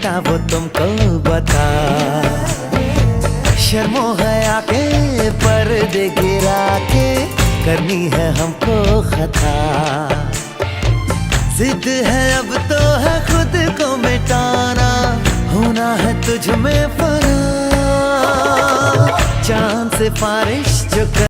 बेटा वो तुमको बता। शर्मो है आके पर्दे गिरा के करनी है हमको खता। जिद है अब तो है खुद को मिटाना, होना है तुझ में फना। चांद से बारिश जो